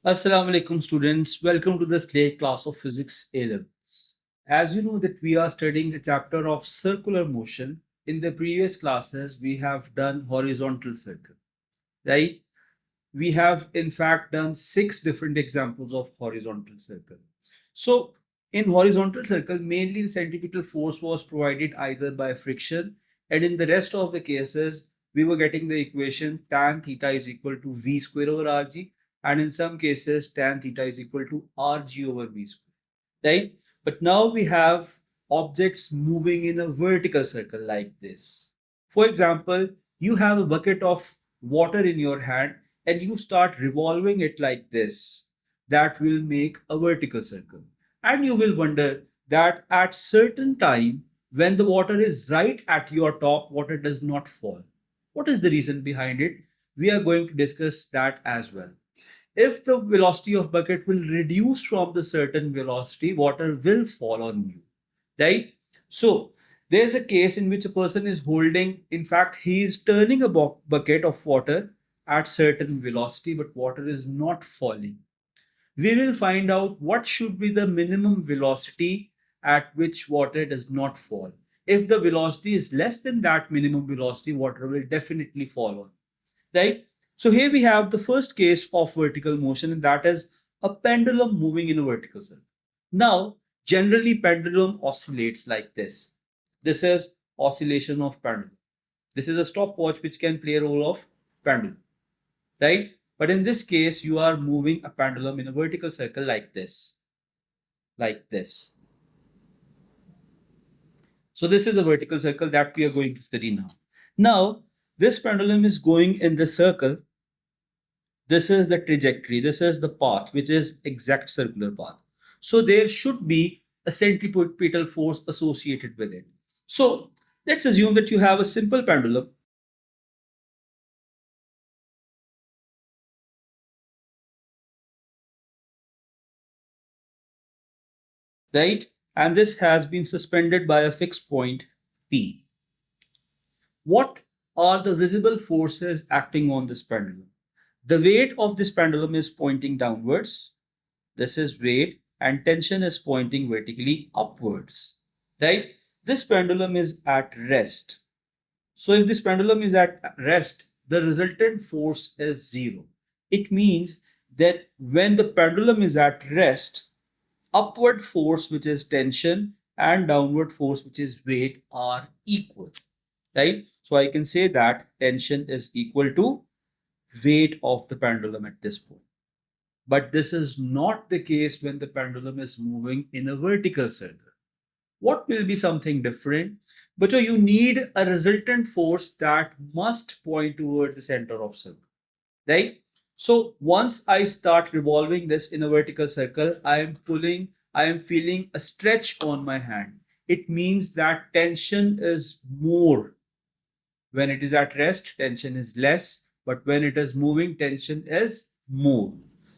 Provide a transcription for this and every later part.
Assalamu alaikum students. Welcome to the Slate class of Physics A levels. As you know that we are studying the chapter of circular motion. In the previous classes, we have done horizontal circle, right? We have in fact done 6 different examples of horizontal circle. So in horizontal circle, mainly the centripetal force was provided either by friction, and in the rest of the cases, we were getting the equation tan theta is equal to v square over rg, and in some cases tan theta is equal to rg over v square, right? But now we have objects moving in a vertical circle like this. For example, you have a bucket of water in your hand and you start revolving it like this. That will make a vertical circle. And you will wonder that at certain time, when the water is right at your top, water does not fall. What is the reason behind it? We are going to discuss that as well. If the velocity of bucket will reduce from the certain velocity, water will fall on you, right? So there's a case in which a person is holding, in fact, he is turning a bucket of water at certain velocity, but water is not falling. We will find out what should be the minimum velocity at which water does not fall. If the velocity is less than that minimum velocity, water will definitely fall on, right? So here we have the first case of vertical motion, and that is a pendulum moving in a vertical circle. Now, generally pendulum oscillates like this. This is oscillation of pendulum. This is a stopwatch which can play a role of pendulum, right? But in this case, you are moving a pendulum in a vertical circle like this, like this. So this is a vertical circle that we are going to study now. Now, this pendulum is going in this circle. This is the trajectory, this is the path, which is exact circular path. So there should be a centripetal force associated with it. So let's assume that you have a simple pendulum. Right? And this has been suspended by a fixed point P. What are the visible forces acting on this pendulum? The weight of this pendulum is pointing downwards. This is weight, and tension is pointing vertically upwards, right? This pendulum is at rest. So if this pendulum is at rest, the resultant force is zero. It means that when the pendulum is at rest, upward force, which is tension, and downward force, which is weight, are equal, right? So I can say that tension is equal to weight of the pendulum at this point. But this is not the case when the pendulum is moving in a vertical circle. What will be something different? But you need a resultant force that must point towards the center of circle, right? So once I start revolving this in a vertical circle, I am feeling a stretch on my hand. It means that tension is more. When it is at rest, tension is less, but when it is moving, tension is more.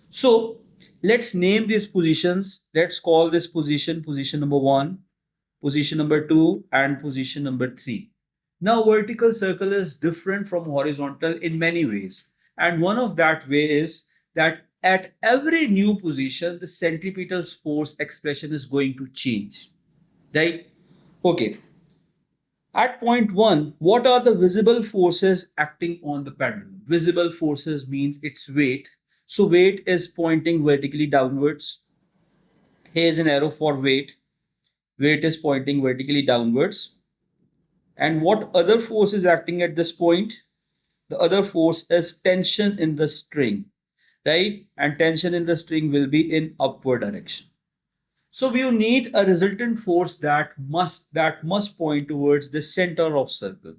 So let's name these positions. Let's call this position number 1, position number 2, and position number 3. Now vertical circle is different from horizontal in many ways. And one of that way is that at every new position, the centripetal force expression is going to change. Right? Okay. At point 1, what are the visible forces acting on the pendulum? Visible forces means its weight. So weight is pointing vertically downwards. Here is an arrow for weight. Weight is pointing vertically downwards. And what other force is acting at this point? The other force is tension in the string, right? And tension in the string will be in upward direction. So we need a resultant force that must point towards the center of circle,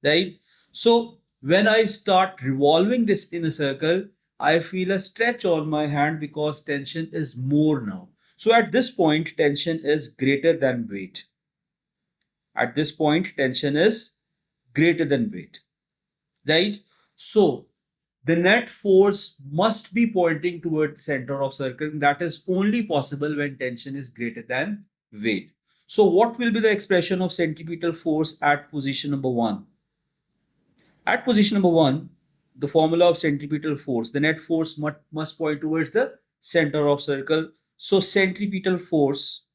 right? So when I start revolving this in a circle, I feel a stretch on my hand because tension is more now. So at this point, tension is greater than weight. At this point, tension is greater than weight, right? So the net force must be pointing toward the center of circle. That is only possible when tension is greater than weight. So what will be the expression of centripetal force at position number 1? At position number 1, the formula of centripetal force, the net force must point towards the center of circle. So centripetal force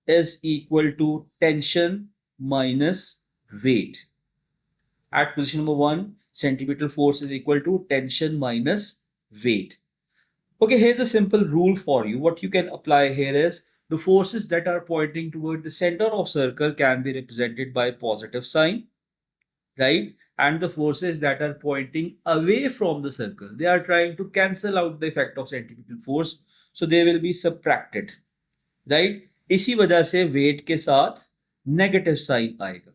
is equal to tension minus weight. At position number 1, centripetal force is equal to tension minus weight. Okay, here's a simple rule for you. What you can apply here is the forces that are pointing toward the center of circle can be represented by positive sign, right? And the forces that are pointing away from the circle, they are trying to cancel out the effect of centripetal force, so they will be subtracted, right? इसी वजह से weight के साथ negative sign आएगा.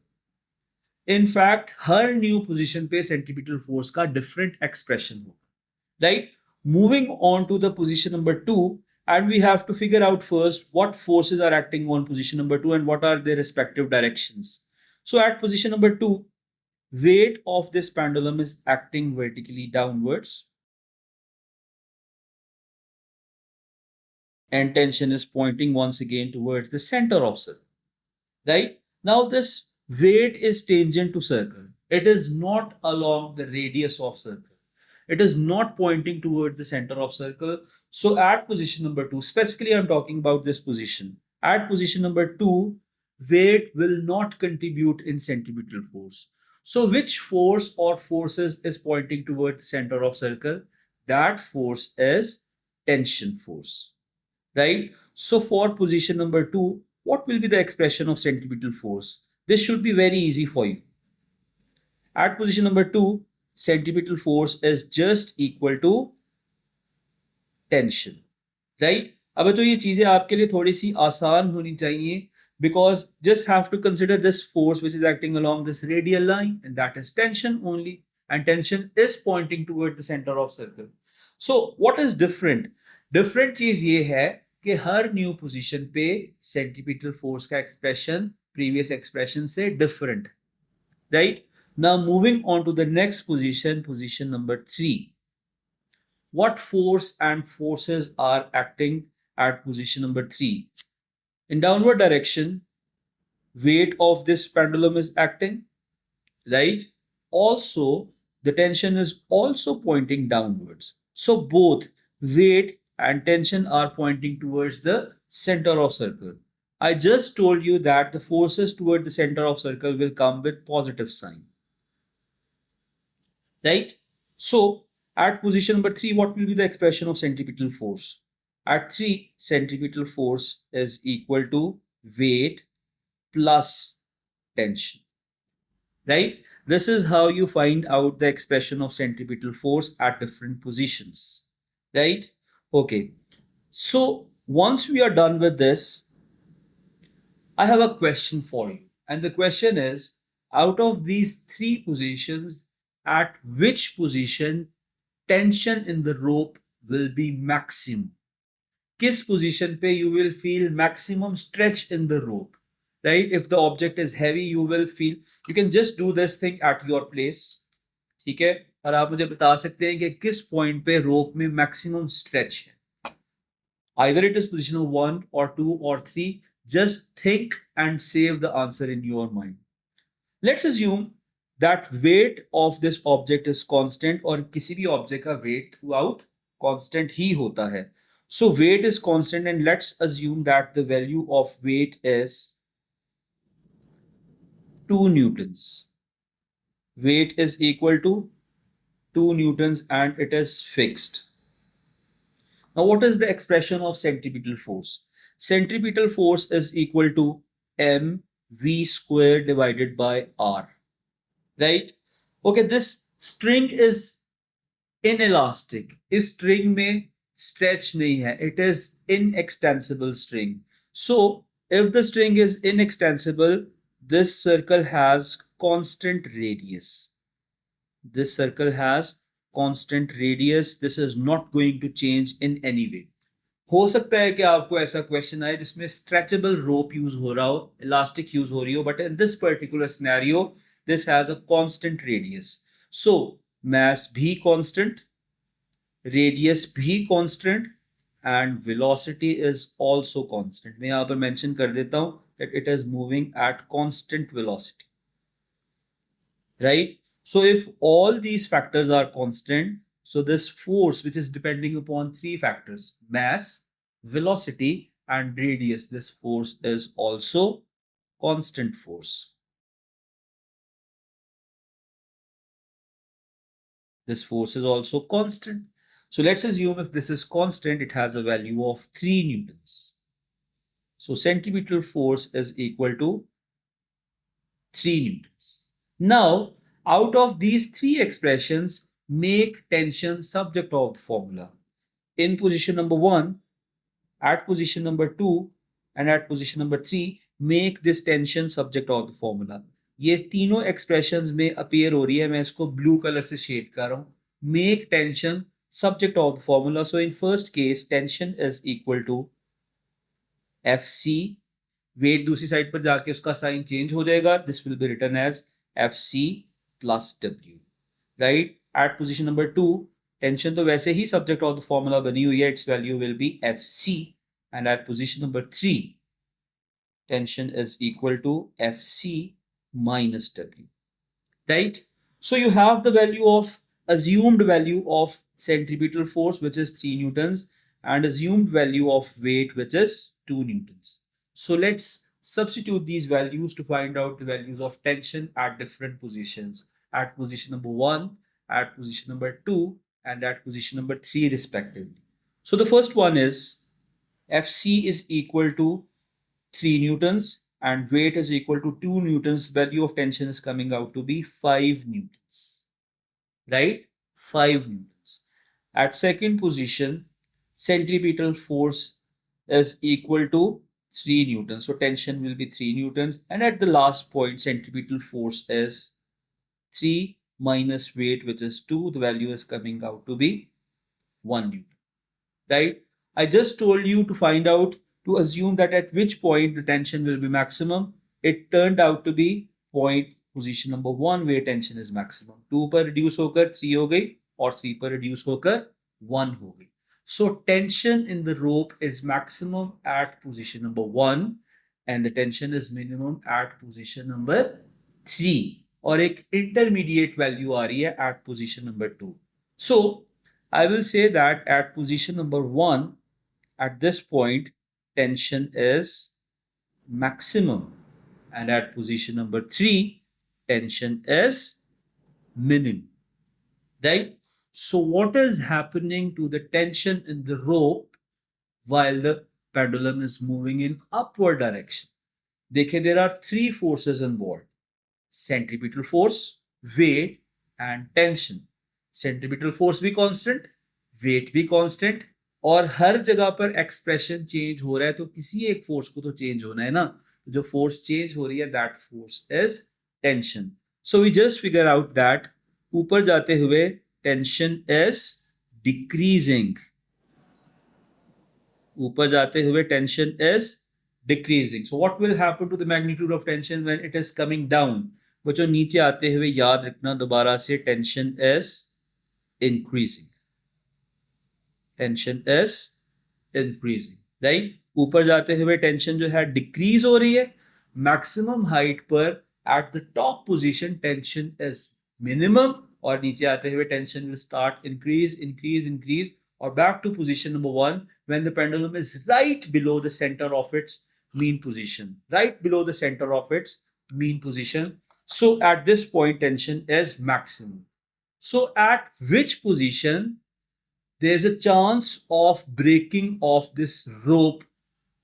In fact हर new position पे centripetal force का different expression होगा, right? Moving on to the position number 2, and we have to figure out first what forces are acting on position number 2 and what are their respective directions. So at position number 2, weight of this pendulum is acting vertically downwards and tension is pointing once again towards the center of circle, right? Now this weight is tangent to circle. It is not along the radius of circle. It is not pointing towards the center of circle. So at position number 2, specifically I'm talking about this position. At position number 2, weight will not contribute in centripetal force. So which force or forces is pointing towards the center of circle? That force is tension force, right? So for position number 2, what will be the expression of centripetal force? This should be very easy for you. At position number 2, centripetal force is just equal to tension, right? अब तो ये चीजें आपके लिए थोड़ी सी आसान होनी चाहिए, because just have to consider this force which is acting along this radial line, and that is tension only, and tension is pointing toward the center of circle. So what is different? Different चीज ये है कि हर new position पे centripetal force का expression previous expression से different, right? Now moving on to the next position, position number 3. What force and forces are acting at position number 3? In downward direction, weight of this pendulum is acting, right? Also, the tension is also pointing downwards. So both weight and tension are pointing towards the center of circle. I just told you that the forces toward the center of circle will come with positive sign, right? So at position number 3, what will be the expression of centripetal force? At 3, centripetal force is equal to weight plus tension, right? This is how you find out the expression of centripetal force at different positions, right? Okay, so once we are done with this, I have a question for you, and the question is, out of these 3 positions, at which position tension in the rope will be maximum? किस position पे you will feel maximum stretch in the rope, right? If the object is heavy, you will feel, you can just do this thing at your place, ठीक है? और आप मुझे बता सकते हैं कि किस point पे rope में maximum stretch है. Either it is position 1 or 2 or 3. Just think and save the answer in your mind. Let's assume that weight of this object is constant, और किसी भी object का weight throughout constant ही होता है. So weight is constant, and let's assume that the value of weight is 2 newtons. Weight is equal to 2 newtons and it is fixed. Now what is the expression of centripetal force? Centripetal force is equal to mv square divided by r, right? Okay, this string is inelastic. इस string में stretch नहीं है. It is inextensible string. So if the string is inextensible, this circle has constant radius. This circle has constant radius. This is not going to change in any way. हो सकता है कि आपको ऐसा question आए जिसमें स्ट्रेचेबल रोप use हो रहा हो, इलास्टिक यूज हो रही हो, but in this particular scenario this has a constant radius. So mass भी constant, radius भी constant, and velocity is also constant. मैं यहाँ पर mention कर देता हूँ that it is moving at constant velocity, right? So if all these factors are constant, so this force, which is depending upon three factors, mass, velocity, and radius, this force is also constant force. This force is also constant. So let's assume if this is constant, it has a value of 3 newtons. So centripetal force is equal to 3 newtons. Now, out of these three expressions, make tension subject of the formula. In position number 1, at position number 2, and at position number 3, make this tension subject of the formula. ये तीनों expressions में appear हो रही है, मैं इसको blue color से shade कर रहा हूँ. Make tension subject of the formula. So in first case, tension is equal to Fc. Weight दूसरी साइड पर जाके उसका साइन चेंज हो जाएगा. This will be written as Fc plus W. Right. At position number 2, tension तो वैसे ही subject of the formula बनी हुई है, its value will be Fc. And at position number 3, tension is equal to Fc minus W. Right? So you have the value of assumed value of centripetal force, which is 3 newtons, and assumed value of weight, which is 2 newtons. So let's substitute these values to find out the values of tension at different positions, at position number 1, at position number 2, and at position number 3 respectively. So the first one is Fc is equal to 3 newtons and weight is equal to 2 newtons. Value of tension is coming out to be 5 newtons. Right? 5 newtons. At second position, centripetal force is equal to 3 newtons. So tension will be 3 newtons. And at the last point, centripetal force is 3 minus weight, which is 2. The value is coming out to be 1 newton. Right? I just told you to find out, to assume that at which point the tension will be maximum. It turned out to be point position number 1 where tension is maximum. 2 पर reduce होकर 3 हो गई और 3 पर reduce होकर 1 हो गई. So tension in the rope is maximum at position number 1 and the tension is minimum at position number 3. और एक intermediate value आ रही है at position number 2. So I will say that at position number 1, at this point, tension is maximum, and at position number 3, tension is minimum. Right? So what is happening to the tension in the rope while the pendulum is moving in upward direction? देखिए, there are three forces involved: centripetal force, weight, and tension. Centripetal force भी constant, weight भी constant, और हर जगह पर expression change हो रहा है, तो किसी एक फोर्स को तो चेंज होना है ना. जो फोर्स चेंज हो रही है, that force is tension. So we just figure out that ऊपर जाते हुए टेंशन इज डिक्रीजिंग. ऊपर जाते हुए tension is decreasing. So what will happen to the magnitude of tension when it is coming down? बच्चों, नीचे आते हुए याद रखना दोबारा से, tension is increasing. Tension is increasing. Right? ऊपर जाते हुए टेंशन जो है डिक्रीज हो रही है. मैक्सिमम हाइट पर at the top position tension is minimum, और नीचे आते हुए tension will start increase increase increase, और back to position number 1 when the pendulum is right below the centre of its mean position. Right below the center of its mean position. So at this point tension is maximum. So at which position there is a chance of breaking of this rope?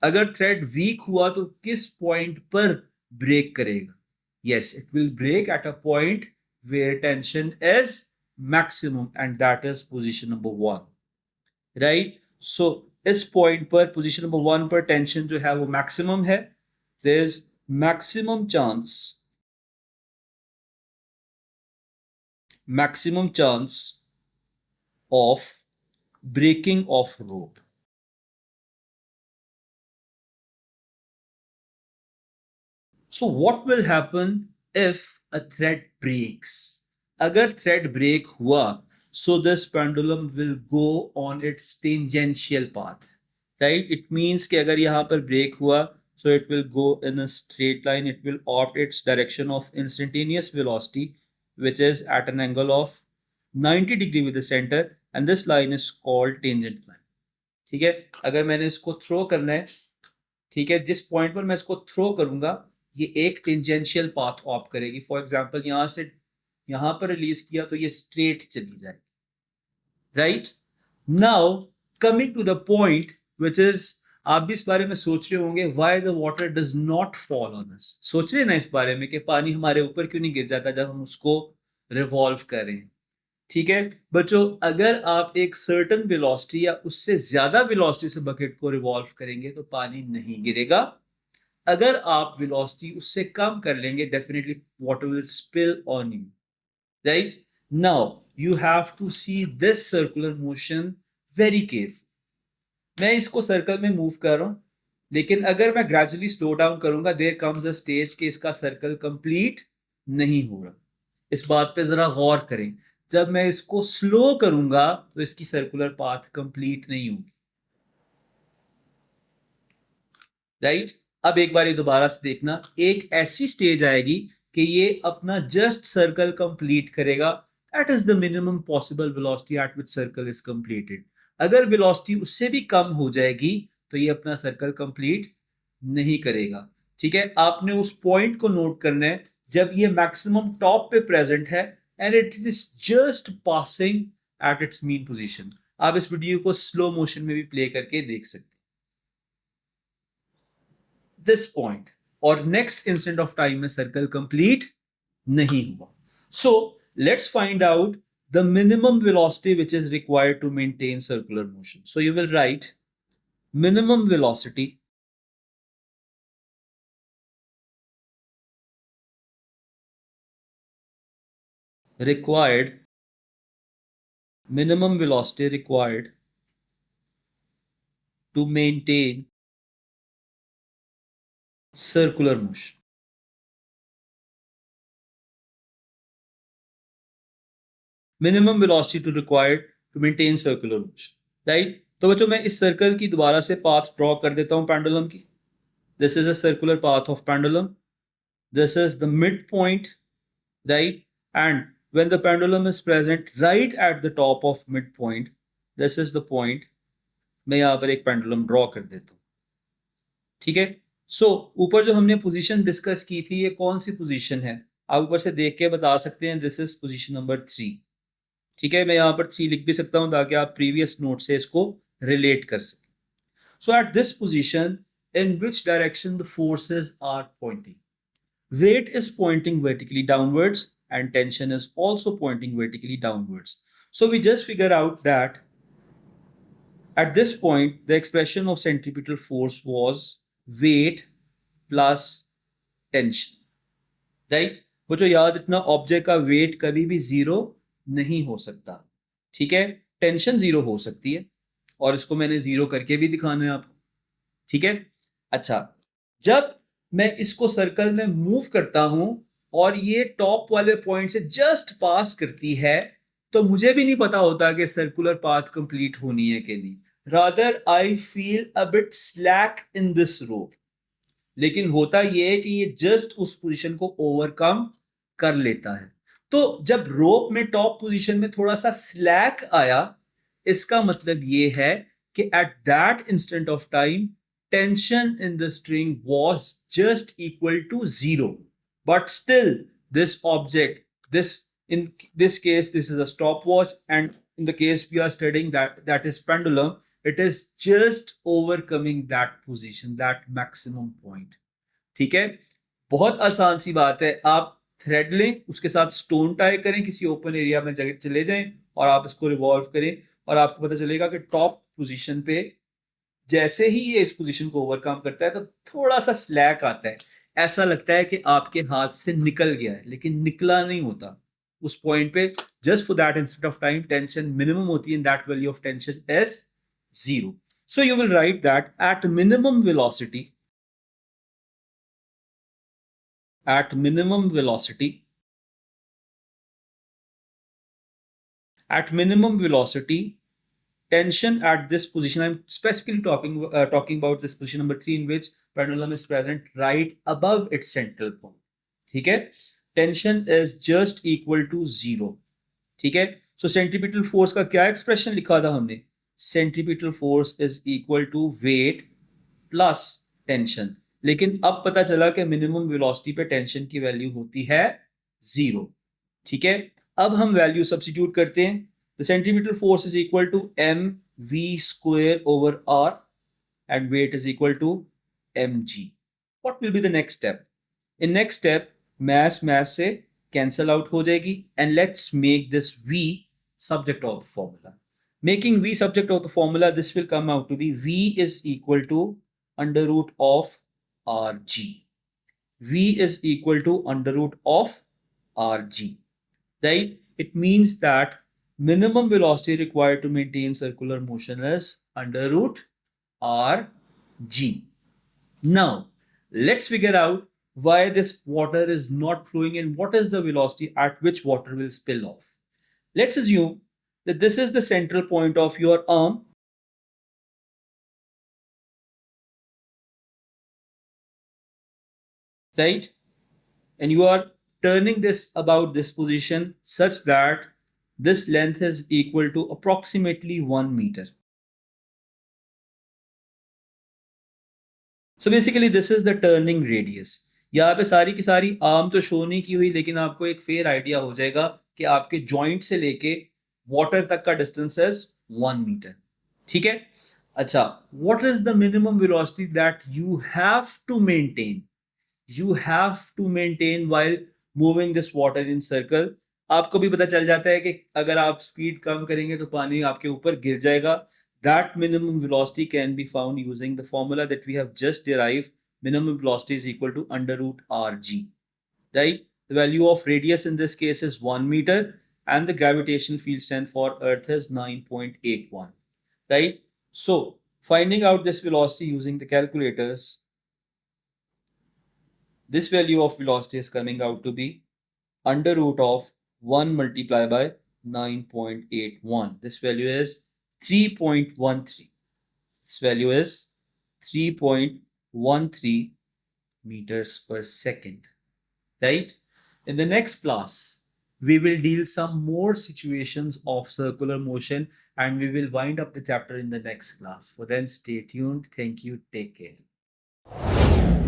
अगर thread weak हुआ तो किस point पर break करेगा? Yes, it will break at a point where tension is maximum, and that is position number 1. Right? So इस point पर position number 1 पर tension जो है वो maximum है. There is maximum chance of breaking of rope. So what will happen if a thread breaks? अगर thread break हुआ, so this pendulum will go on its tangential path. Right? It means कि अगर यहाँ पर break हुआ, so it will go in a straight line. It will opt its direction of instantaneous velocity, which is at an angle of 90 degree with the center, and this line is called tangent line. ठीक है, अगर मैंने इसको throw करना है, ठीक है, जिस पॉइंट पर मैं इसको थ्रो करूंगा ये एक टेंजेंशियल पाथ ऑप करेगी. फॉर एग्जांपल यहां से यहां पर रिलीज किया तो ये स्ट्रेट चली जाएगी. Right now coming to the point which is, आप भी इस बारे में सोच रहे होंगे why the water does not fall on us. सोच रहे हैं ना इस बारे में कि पानी हमारे ऊपर क्यों नहीं गिर जाता जब हम उसको रिवॉल्व करें. ठीक है बच्चों, अगर आप एक सर्टन वेलोसिटी या उससे ज्यादा वेलोसिटी से बकेट को रिवॉल्व करेंगे तो पानी नहीं गिरेगा. अगर आप वेलोसिटी उससे कम कर लेंगे definitely water will spill on you. Right now you have to see this circular motion very careful. मैं इसको सर्कल में मूव कर रहा हूं, लेकिन अगर मैं ग्रेजुअली स्लो डाउन करूंगा देयर कम्स अ स्टेज कि इसका सर्कल कंप्लीट नहीं हो रहा. इस बात पे जरा गौर करें, जब मैं इसको स्लो करूंगा तो इसकी सर्कुलर पाथ कंप्लीट नहीं होगी. राइट अब एक बार ये दोबारा से देखना, एक ऐसी स्टेज आएगी कि ये अपना जस्ट सर्कल कंप्लीट करेगा. That is the minimum possible velocity at which circle is completed. अगर वेलोसिटी उससे भी कम हो जाएगी तो ये अपना सर्कल कंप्लीट नहीं करेगा. ठीक है, आपने उस पॉइंट को नोट करना है जब ये मैक्सिमम टॉप पे प्रेजेंट है and it is just passing at its mean position. आप इस वीडियो को स्लो मोशन में भी प्ले करके देख सकते हैं. दिस पॉइंट और नेक्स्ट इंस्टेंट ऑफ टाइम में सर्कल कंप्लीट नहीं हुआ. So let's find out the minimum velocity which is required to maintain circular motion. So you will write minimum velocity required, minimum velocity required to maintain circular motion. Minimum velocity to required to maintain circular motion. Right? तो बच्चों मैं इस circle की दोबारा से path draw कर देता हूं पेंडुलम की. This is a circular path of pendulum. This is the midpoint, right? And when the pendulum is present right at the top of midpoint, this is the point. मैं यहां पर एक pendulum draw कर देता हूं. ठीक है, सो ऊपर जो हमने पोजीशन डिस्कस की थी ये कौन सी पोजीशन है आप ऊपर से देख के बता सकते हैं. This is position number 3. ठीक है, मैं यहां पर 3 लिख भी सकता हूं ताकि आप प्रीवियस नोट से इसको रिलेट कर सकें. So at this position in which direction the forces are pointing. Weight is pointing vertically downwards and tension is also pointing vertically downwards. So we just figure out that at this point the expression of centripetal force was weight plus tension. Right? बच्चों याद रखना object का wait कभी भी zero नहीं हो सकता. ठीक है, टेंशन जीरो हो सकती है और इसको मैंने जीरो करके भी दिखाना है आपको. ठीक है, अच्छा जब मैं इसको सर्कल में मूव करता हूं और ये टॉप वाले पॉइंट से जस्ट पास करती है तो मुझे भी नहीं पता होता कि सर्कुलर पाथ कंप्लीट होनी है कि नहीं. Rather I feel a bit slack in this रोप. लेकिन होता यह है कि ये जस्ट उस पोजीशन को ओवरकम कर लेता है. तो जब रोप में टॉप पोजीशन में थोड़ा सा स्लैक आया इसका मतलब ये है कि at that instant of time tension in the string was just equal to 0. But still this object, in this case this is a stopwatch, and in the case we are studying that is pendulum, it is just overcoming that position, that maximum point. ठीक है, बहुत आसान सी बात है. आप thread लें, उसके साथ स्टोन टाई करें, किसी ओपन एरिया में जगह चले जाएं और आप इसको रिवॉल्व करें और आपको पता चलेगा कि टॉप पोजीशन पे जैसे ही ये इस पोजीशन को ओवरकम करता है तो थोड़ा सा स्लैक आता है. ऐसा लगता है कि आपके हाथ से निकल गया है, लेकिन निकला नहीं होता. उस पॉइंट पे just for that instant of time tension minimum होती है and that value of tension is 0. So you will write that at minimum velocity, at minimum velocity, tension at this position, I'm specifically talking about this position number 3 in which pendulum is present right above its central point. ठीक है, tension is just equal to 0. ठीक है, सो centripetal force का क्या expression लिखा था हमने? Centripetal force is equal to weight plus tension. लेकिन अब पता चला कि मिनिमम वेलोसिटी पे टेंशन की वैल्यू होती है 0. ठीक है, अब हम वैल्यू सब्स्टिट्यूट करते हैं. The centripetal force is equal to M V square over R and weight is equal to M G. What will be the next step? In next step mass mass से cancel out हो जाएगी and let's make this v subject of the formula. Making v subject of the formula, this will come out to be v is equal to under root of rg. V is equal to under root of rg, right? It means that minimum velocity required to maintain circular motion is under root rg. Now let's figure out why this water is not flowing and what is the velocity at which water will spill off. Let's assume that this is the central point of your arm. Right? And you are turning this about this position such that this length is equal to approximately 1 meter. So basically this is the turning radius. यहाँ पे सारी की सारी arm तो show नहीं की हुई, लेकिन आपको एक फेयर आइडिया हो जाएगा कि आपके जॉइंट से लेके वाटर तक का डिस्टेंस इज 1 मीटर. ठीक है, अच्छा, what is the minimum velocity that you have to maintain? You have to maintain while moving this water in circle. आपको भी पता चल जाता है कि अगर आप स्पीड कम करेंगे तो पानी आपके ऊपर गिर जाएगा. That minimum velocity can be found using the formula that we have just derived. Minimum velocity is equal to under root rg, right? The value of radius in this case is 1 meter and the gravitational field strength for earth is 9.81, right? So finding out this velocity using the calculators, this value of velocity is coming out to be under root of 1 multiplied by 9.81. This value is 3.13. This value is 3.13 meters per second, right? In the next class, we will deal some more situations of circular motion and we will wind up the chapter in the next class. For then, stay tuned. Thank you. Take care.